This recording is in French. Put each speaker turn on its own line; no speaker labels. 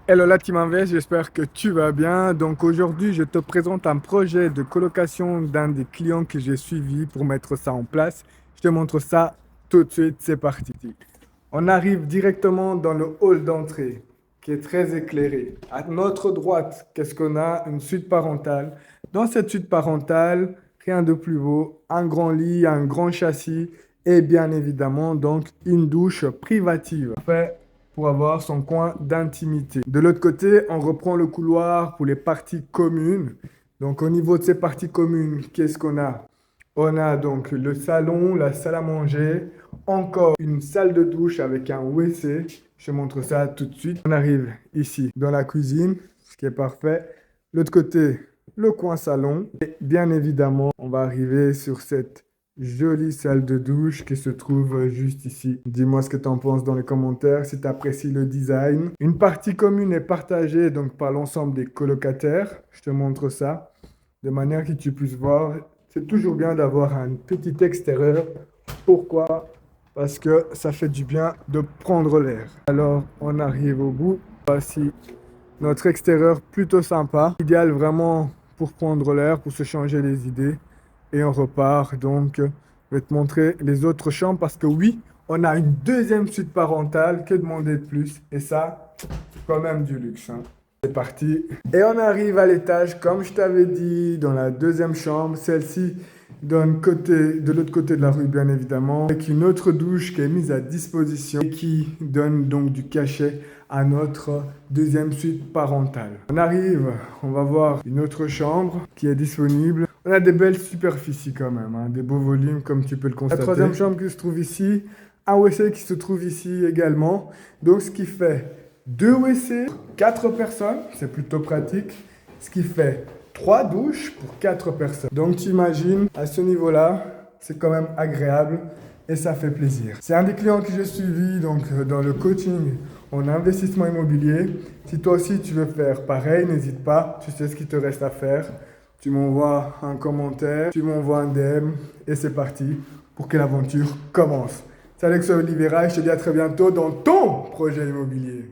Hello la team Invest, j'espère que tu vas bien. Donc aujourd'hui, je te présente un projet de colocation d'un des clients que j'ai suivi pour mettre ça en place. Je te montre ça tout de suite, c'est parti. On arrive directement dans le hall d'entrée qui est très éclairé. À notre droite, qu'est-ce qu'on a? Une suite parentale. Dans cette suite parentale, rien de plus beau, un grand lit, un grand châssis et bien évidemment donc une douche privative fait pour avoir son coin d'intimité. De l'autre côté, on reprend le couloir pour les parties communes. Donc au niveau de ces parties communes, qu'est-ce qu'on a? On a donc le salon, la salle à manger, encore une salle de douche avec un WC. Je te montre ça tout de suite. On arrive ici dans la cuisine, ce qui est parfait. L'autre côté, le coin salon. Et bien évidemment, on va arriver sur cette jolie salle de douche qui se trouve juste ici. Dis-moi ce que tu en penses dans les commentaires, si tu apprécies le design. Une partie commune est partagée donc par l'ensemble des colocataires. Je te montre ça de manière que tu puisses voir. C'est toujours bien d'avoir un petit extérieur. Pourquoi? Parce que ça fait du bien de prendre l'air. Alors, on arrive au bout. Voici notre extérieur plutôt sympa. Idéal vraiment pour prendre l'air, pour se changer les idées. Et on repart. Donc, je vais te montrer les autres chambres parce que oui, on a une deuxième suite parentale. Que demander de plus? Et ça, c'est quand même du luxe, hein. C'est parti. Et on arrive à l'étage, comme je t'avais dit, dans la deuxième chambre. Celle-ci de l'autre côté de la rue, bien évidemment, avec une autre douche qui est mise à disposition et qui donne donc du cachet à notre deuxième suite parentale. On arrive, on va voir une autre chambre qui est disponible. On a des belles superficies quand même, hein, des beaux volumes comme tu peux le constater. La troisième chambre qui se trouve ici, un WC qui se trouve ici également. Donc ce qui fait deux WC, 4 personnes, c'est plutôt pratique. Ce qui fait 3 douches pour 4 personnes. Donc tu imagines, à ce niveau-là, c'est quand même agréable et ça fait plaisir. C'est un des clients que j'ai suivi donc, dans le coaching en investissement immobilier. Si toi aussi tu veux faire pareil, n'hésite pas, tu sais ce qu'il te reste à faire. Tu m'envoies un commentaire, tu m'envoies un DM et c'est parti pour que l'aventure commence. C'est Alex Oliveira et je te dis à très bientôt dans ton projet immobilier.